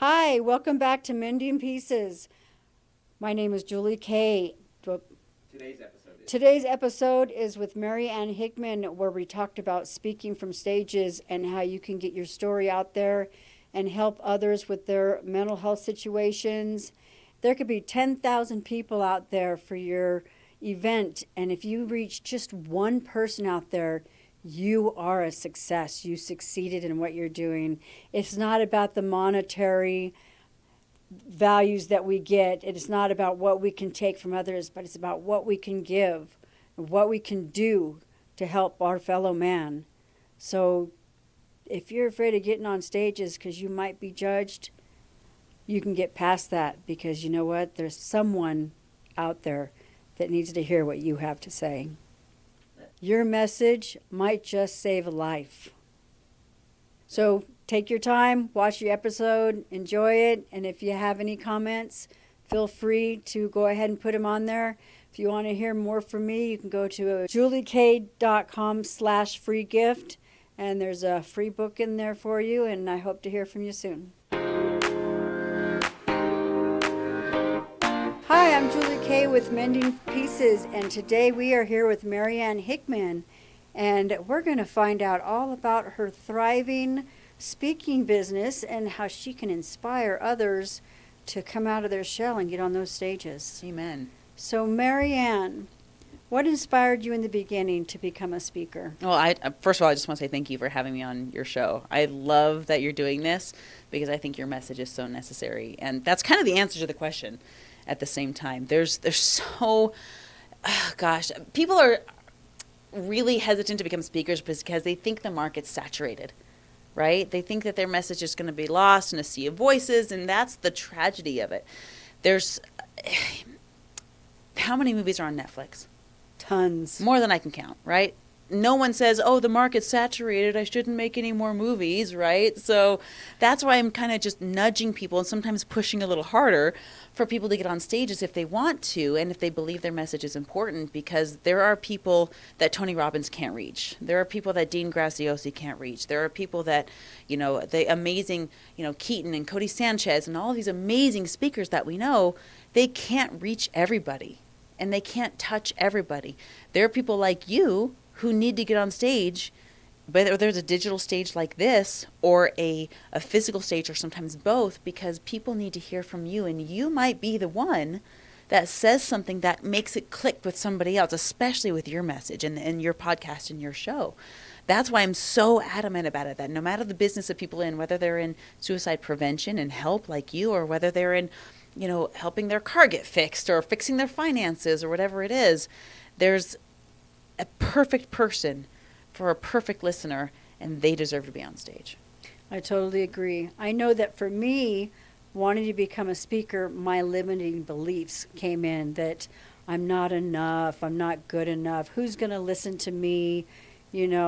Hi, welcome back to Mending Pieces. My name is Juleekay. Today's episode is with Marianne Hickman, where we talked about speaking from stages and how you can get your story out there and help others with their mental health situations. There could be 10,000 people out there for your event, and if you reach just one person out there, you are a success. You succeeded in what you're doing. It's not about the monetary values that we get. It's not about what we can take from others, but it's about what we can give, what we can do to help our fellow man. So if you're afraid of getting on stages because you might be judged, you can get past that, because you know what? There's someone out there that needs to hear what you have to say. Your message might just save a life. So take your time, watch the episode, enjoy it, and if you have any comments, feel free to go ahead and put them on there. If you want to hear more from me, you can go to juleekay.com/free gift, and there's a free book in there for you, and I hope to hear from you soon. Hi, I'm Juleekay with Mending Pieces, and today we are here with Marianne Hickman, and we're going to find out all about her thriving speaking business and how she can inspire others to come out of their shell and get on those stages. Amen. So, Marianne, what inspired you in the beginning to become a speaker? Well, first of all, I just want to say thank you for having me on your show. I love that you're doing this because I think your message is so necessary, and that's kind of the answer to the question. At the same time, there's so, people are really hesitant to become speakers because they think the market's saturated, right? They think that their message is going to be lost in a sea of voices, and that's the tragedy of it. There's, how many movies are on Netflix? Tons. More than I can count, right? No one says, oh, the market's saturated, I shouldn't make any more movies, right? So that's why I'm kind of just nudging people and sometimes pushing a little harder for people to get on stages if they want to and if they believe their message is important, because there are people that Tony Robbins can't reach. There are people that Dean Graziosi can't reach. There are people that, the amazing, Keaton and Cody Sanchez and all these amazing speakers that we know, they can't reach everybody and they can't touch everybody. There are people like you who need to get on stage, whether there's a digital stage like this or a physical stage or sometimes both, because people need to hear from you, and you might be the one that says something that makes it click with somebody else, especially with your message and your podcast and your show. That's why I'm so adamant about it, that no matter the business that people are in, whether they're in suicide prevention and help like you, or whether they're in, helping their car get fixed or fixing their finances or whatever it is, there's a perfect person for a perfect listener, and they deserve to be on stage. I totally agree. I know that for me, wanting to become a speaker, my limiting beliefs came in that I'm not enough, I'm not good enough, who's going to listen to me? Like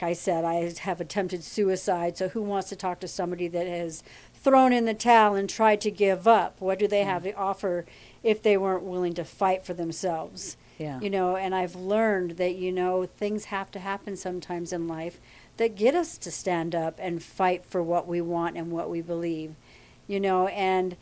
I said, I have attempted suicide, so who wants to talk to somebody that has thrown in the towel and tried to give up? What do they have to offer if they weren't willing to fight for themselves? Yeah. And I've learned that, things have to happen sometimes in life that get us to stand up and fight for what we want and what we believe, and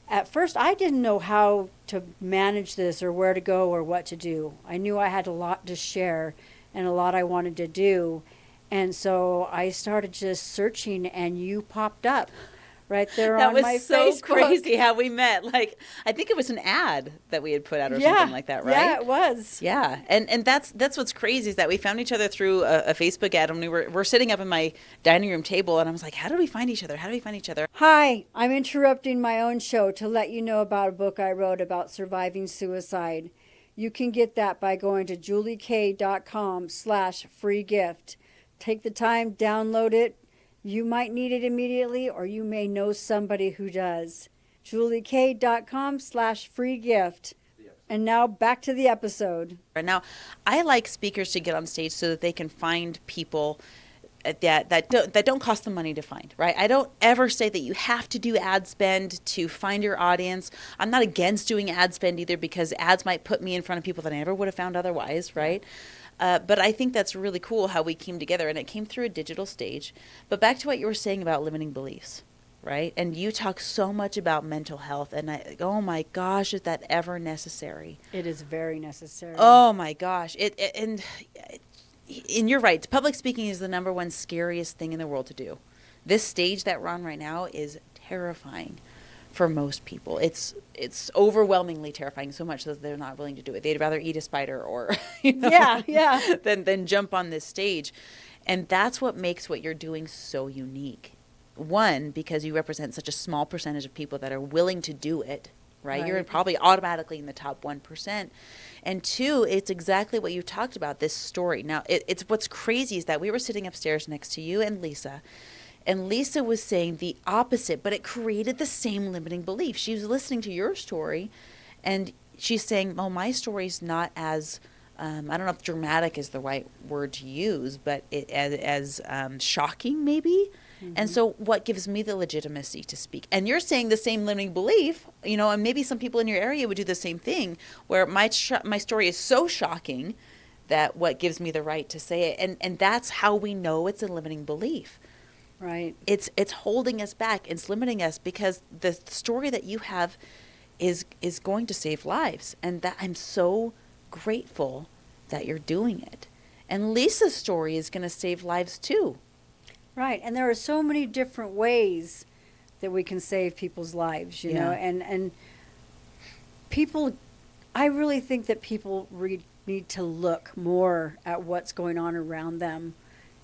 at first I didn't know how to manage this or where to go or what to do. I knew I had a lot to share and a lot I wanted to do. And so I started just searching, and you popped up right there on my Facebook. That was so crazy how we met. Like, I think it was an ad that we had put out or something like that, right? Yeah, it was. Yeah, and that's what's crazy, is that we found each other through a Facebook ad, and we're sitting up in my dining room table, and I was like, how did we find each other? Hi, I'm interrupting my own show to let you know about a book I wrote about surviving suicide. You can get that by going to juleekay.com/free gift. Take the time, download it. You might need it immediately, or you may know somebody who does. juleekay.com/free gift. And now back to the episode. Now, I like speakers to get on stage so that they can find people that don't cost them money to find, right? I don't ever say that you have to do ad spend to find your audience. I'm not against doing ad spend either, because ads might put me in front of people that I never would have found otherwise, right? But I think that's really cool how we came together, and it came through a digital stage. But back to what you were saying about limiting beliefs, right? And you talk so much about mental health, and oh my gosh, is that ever necessary? It is very necessary. Oh my gosh. And you're right. Public speaking is the number one scariest thing in the world to do. This stage that we're on right now is terrifying for most people. It's overwhelmingly terrifying, so much that they're not willing to do it. They'd rather eat a spider or than jump on this stage. And that's what makes what you're doing so unique. One, because you represent such a small percentage of people that are willing to do it, right? You're probably automatically in the top 1%. And two, it's exactly what you talked about, this story. Now, it's what's crazy is that we were sitting upstairs next to you and Lisa was saying the opposite, but it created the same limiting belief. She was listening to your story, and she's saying, well, my story's not as, I don't know if dramatic is the right word to use, but as shocking maybe. Mm-hmm. And so what gives me the legitimacy to speak? And you're saying the same limiting belief, and maybe some people in your area would do the same thing, where my story is so shocking that what gives me the right to say it. And that's how we know it's a limiting belief. Right. It's holding us back. It's limiting us because the story that you have is going to save lives. And that I'm so grateful that you're doing it. And Lisa's story is going to save lives too. Right. And there are so many different ways that we can save people's lives, you know, and people, I really think that people need to look more at what's going on around them.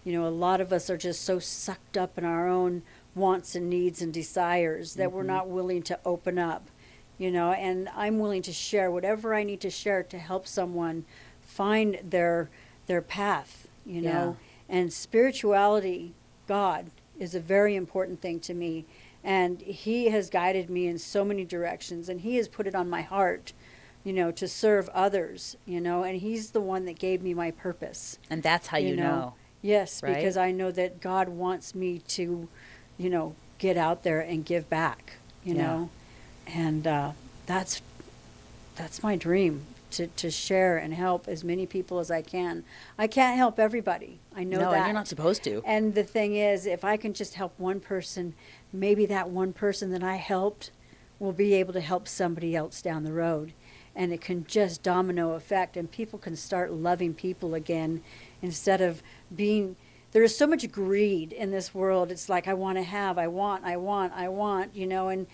A lot of us are just so sucked up in our own wants and needs and desires that we're not willing to open up, and I'm willing to share whatever I need to share to help someone find their path, and spirituality, God, is a very important thing to me, and he has guided me in so many directions, and he has put it on my heart, to serve others, and he's the one that gave me my purpose. And that's how you know. Yes, right? Because I know that God wants me to, get out there and give back, know, and that's my dream, to share and help as many people as I can. I can't help everybody. I know that. No, and you're not supposed to. And the thing is, if I can just help one person, maybe that one person that I helped will be able to help somebody else down the road. And it can just domino effect, and people can start loving people again instead of being, there is so much greed in this world. It's like, I want to have, I want, and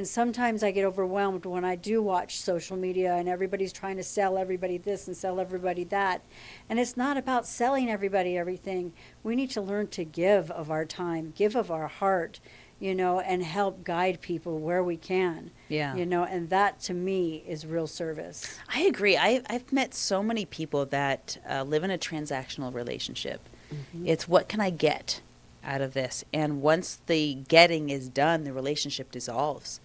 sometimes I get overwhelmed when I do watch social media and everybody's trying to sell everybody this and sell everybody that. And it's not about selling everybody everything. We need to learn to give of our time, give of our heart, and help guide people where we can. Yeah. And that to me is real service. I agree. I've met so many people that live in a transactional relationship. Mm-hmm. It's what can I get out of this? And once the getting is done, the relationship dissolves.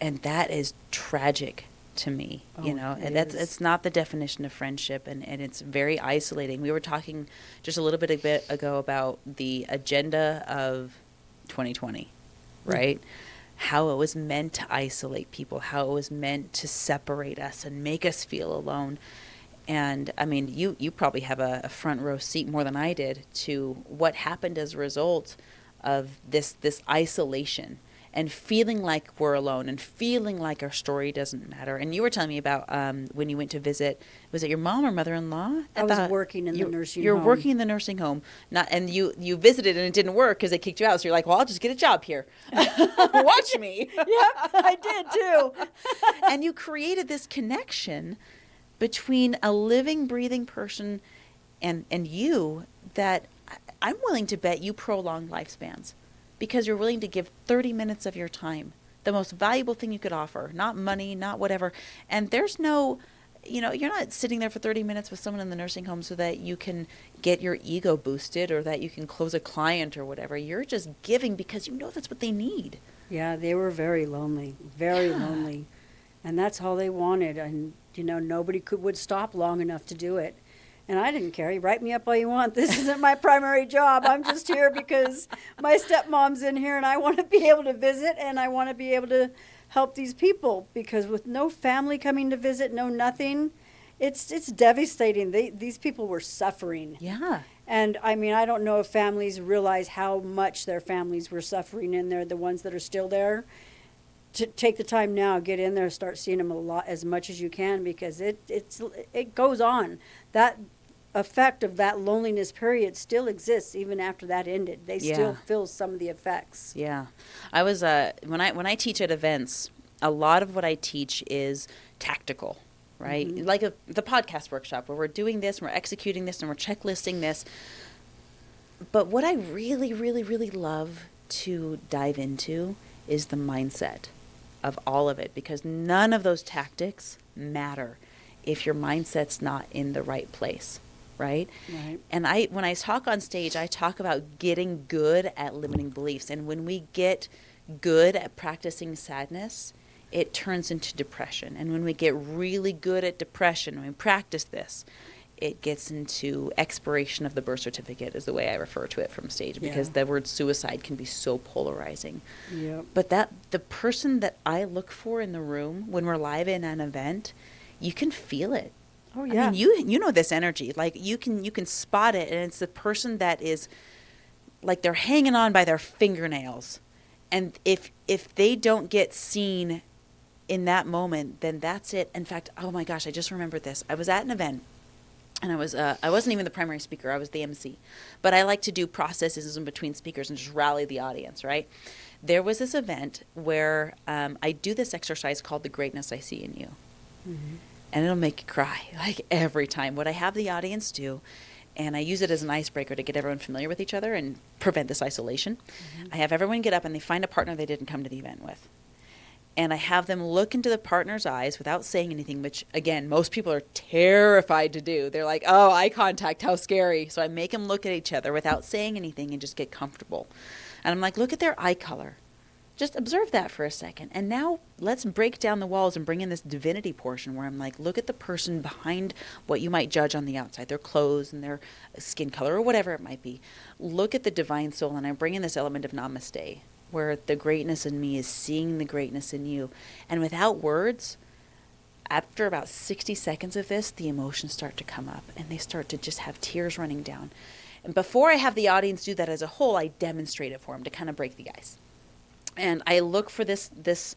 And that is tragic to me, and it's not the definition of friendship, and it's very isolating. We were talking just a little bit ago about the agenda of 2020, right? How it was meant to isolate people, how it was meant to separate us and make us feel alone. And I mean, you probably have a front row seat more than I did to what happened as a result of this isolation and feeling like we're alone and feeling like our story doesn't matter. And you were telling me about when you went to visit, was it your mom or mother-in-law? I was working in the nursing home. You're working in the nursing home, and you visited and it didn't work because they kicked you out. So you're like, well, I'll just get a job here. Watch me. Yep, I did too. And you created this connection between a living, breathing person and you that I'm willing to bet you prolong lifespans. Because you're willing to give 30 minutes of your time, the most valuable thing you could offer, not money, not whatever. And there's no, you're not sitting there for 30 minutes with someone in the nursing home so that you can get your ego boosted or that you can close a client or whatever. You're just giving because you know that's what they need. Yeah, they were very lonely, lonely. And that's all they wanted. And, nobody would stop long enough to do it. And I didn't care. You write me up all you want. This isn't my primary job. I'm just here because my stepmom's in here and I want to be able to visit and I want to be able to help these people. Because with no family coming to visit, no nothing, It's devastating. These people were suffering. Yeah. And I mean, I don't know if families realize how much their families were suffering in there, the ones that are still there. To take the time now, get in there, start seeing them a lot, as much as you can, because it goes on. That effect of that loneliness period still exists even after that ended. They still Yeah. feel some of the effects. Yeah. I was when I teach at events, a lot of what I teach is tactical, right? Like the podcast workshop where we're doing this, and we're executing this, and we're checklisting this. But what I really, really, really love to dive into is the mindset of all of it, because none of those tactics matter if your mindset's not in the right place, right? Right. And when I talk on stage, I talk about getting good at limiting beliefs. And when we get good at practicing sadness, it turns into depression. And when we get really good at depression, when we practice this, it gets into expiration of the birth certificate, is the way I refer to it from stage, because the word suicide can be so polarizing. Yep. But the person that I look for in the room when we're live in an event, you can feel it. Oh yeah. I mean, you know this energy. Like you can spot it, and it's the person that is like they're hanging on by their fingernails. And if they don't get seen in that moment, then that's it. In fact, oh my gosh, I just remembered this. I was at an event. And I wasn't even the primary speaker. I was the MC. But I like to do processes in between speakers and just rally the audience, right? There was this event where I do this exercise called The Greatness I See in You. Mm-hmm. And it'll make you cry, like every time. What I have the audience do, and I use it as an icebreaker to get everyone familiar with each other and prevent this isolation. Mm-hmm. I have everyone get up and they find a partner they didn't come to the event with. And I have them look into the partner's eyes without saying anything, which, again, most people are terrified to do. They're like, oh, eye contact, how scary. So I make them look at each other without saying anything and just get comfortable. And I'm like, look at their eye color. Just observe that for a second. And now let's break down the walls and bring in this divinity portion where I'm like, look at the person behind what you might judge on the outside, their clothes and their skin color or whatever it might be. Look at the divine soul, and I bring in this element of namaste, where the greatness in me is seeing the greatness in you. And without words, after about 60 seconds of this, the emotions start to come up and they start to just have tears running down. And before I have the audience do that as a whole, I demonstrate it for them to kind of break the ice. And I look for this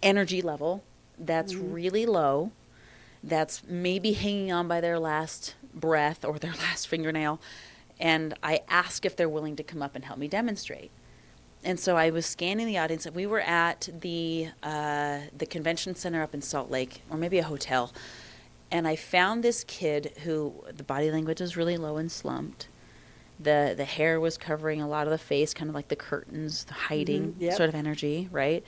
energy level that's really low, that's maybe hanging on by their last breath or their last fingernail. And I ask if they're willing to come up and help me demonstrate. And so I was scanning the audience. We were at the convention center up in Salt Lake, or maybe a hotel. And I found this kid who the body language was really low and slumped. The hair was covering a lot of the face, kind of like the curtains, the hiding sort of energy, right?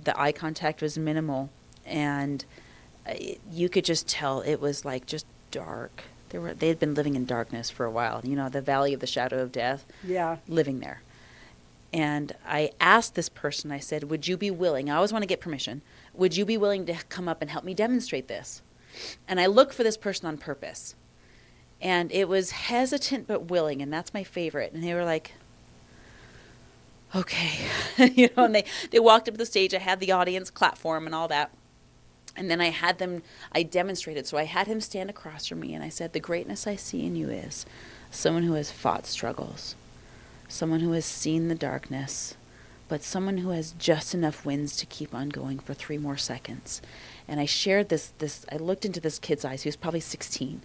The eye contact was minimal. And you could just tell it was like just dark. They had been living in darkness for a while. You know, the valley of the shadow of death. Yeah. Living there. And I asked this person, I said, would you be willing, I always want to get permission, would you be willing to come up and help me demonstrate this? And I look for this person on purpose. And it was hesitant but willing, and that's my favorite. And they were like, okay. You know, and they walked up to the stage. I had the audience clap for him and all that. And then I demonstrated. So I had him stand across from me, and I said, the greatness I see in you is someone who has fought struggles. Someone who has seen the darkness, but someone who has just enough wins to keep on going for 3 more seconds. And I shared this, I looked into this kid's eyes. He was probably 16.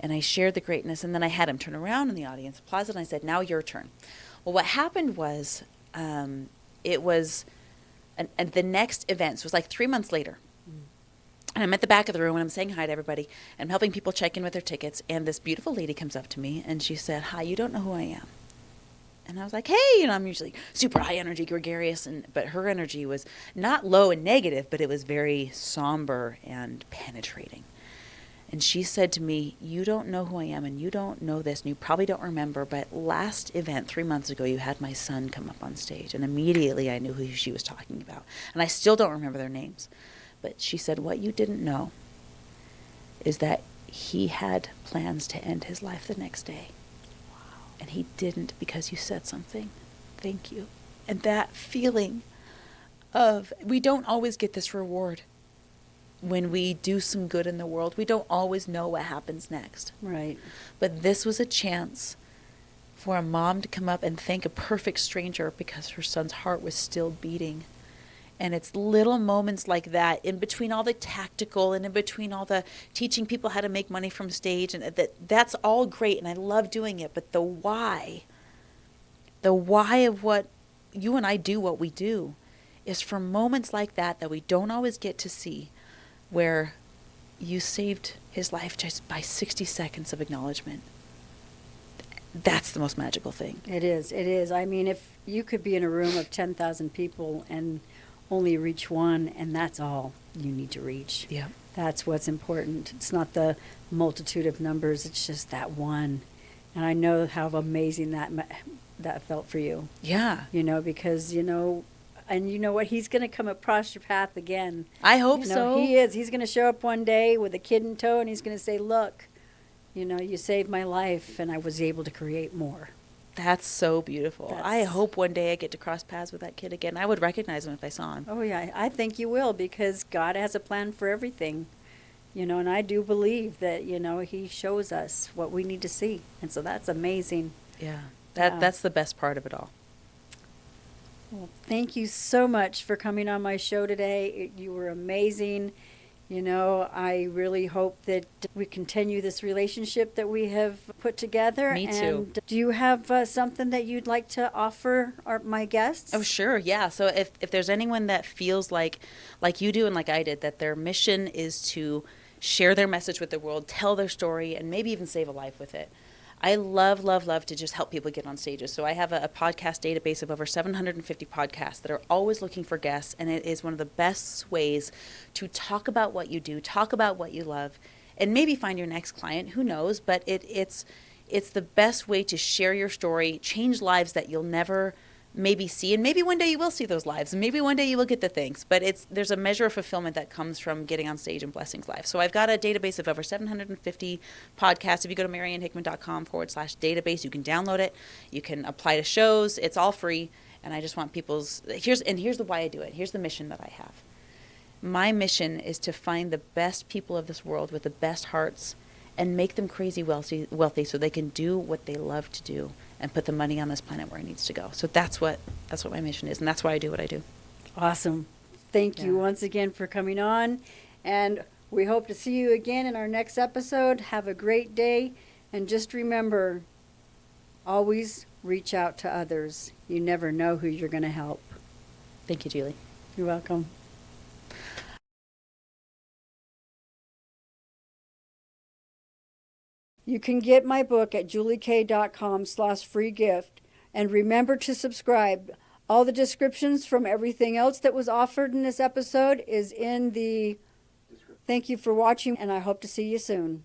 And I shared the greatness, and then I had him turn around in the audience, applause, and I said, now your turn. Well, what happened was, it was, and the next event, so it was like 3 months later. And I'm at the back of the room, and I'm saying hi to everybody, and I'm helping people check in with their tickets, and this beautiful lady comes up to me, and she said, hi, you don't know who I am. And I was like, hey, you know, I'm usually super high energy, gregarious, but her energy was not low and negative, but it was very somber and penetrating. And she said to me, you don't know who I am, and you don't know this, and you probably don't remember, but last event 3 months ago, you had my son come up on stage, and immediately I knew who she was talking about. And I still don't remember their names. But she said, what you didn't know is that he had plans to end his life the next day. And he didn't because you said something. Thank you. And that feeling of, we don't always get this reward. when we do some good in the world, we don't always know what happens next. Right. But this was a chance for a mom to come up and thank a perfect stranger because her son's heart was still beating. And it's little moments like that, in between all the tactical and in between all the teaching people how to make money from stage, and that's all great, and I love doing it. But the why of what you and I do, what we do, is for moments like that we don't always get to see, where you saved his life just by 60 seconds of acknowledgement. That's the most magical thing. It is. It is. I mean, if you could be in a room of 10,000 people and only reach one, and that's all you need to reach. Yeah. That's what's important. It's not the multitude of numbers. It's just that one. And I know how amazing that felt for you. Yeah. You know, because, you know, and you know what? He's going to come across your path again. I hope You know, so. he is. He's going to show up one day with a kid in tow, and he's going to say, look, you know, you saved my life, and I was able to create more. That's so beautiful. I That's- hope one day I get to cross paths with that kid again. I would recognize him if I saw him. Oh, yeah, I think you will, because God has a plan for everything. You know, and I do believe that, you know, he shows us what we need to see. And so that's amazing. Yeah. Yeah. That's the best part of it all. Well, thank you so much for coming on my show today. You were amazing. You know, I really hope that we continue this relationship that we have put together. Me too. And do you have something that you'd like to offer my guests? Oh, sure. Yeah. So if there's anyone that feels like you do and like I did, that their mission is to share their message with the world, tell their story, and maybe even save a life with it, I love, love, love to just help people get on stages. So I have a podcast database of over 750 podcasts that are always looking for guests, and it is one of the best ways to talk about what you do, talk about what you love, and maybe find your next client. Who knows? But it's the best way to share your story, change lives that you'll never maybe see, and maybe one day you will see those lives, and maybe one day you will get the things, but there's a measure of fulfillment that comes from getting on stage and blessing lives. So I've got a database of over 750 podcasts. If you go to mariannehickman.com/database, you can download it, you can apply to shows, it's all free, and I just want here's the why I do it. Here's the mission that I have. My mission is to find the best people of this world with the best hearts and make them crazy wealthy so they can do what they love to do and put the money on this planet where it needs to go. So that's what my mission is, and that's why I do what I do. Awesome. Thank you Yeah. once again for coming on. And we hope to see you again in our next episode. Have a great day. And just remember, always reach out to others. You never know who you're going to help. Thank you, Julie. You're welcome. You can get my book at juleekay.com/free gift. And remember to subscribe. All the descriptions from everything else that was offered in this episode is in the... Thank you for watching, and I hope to see you soon.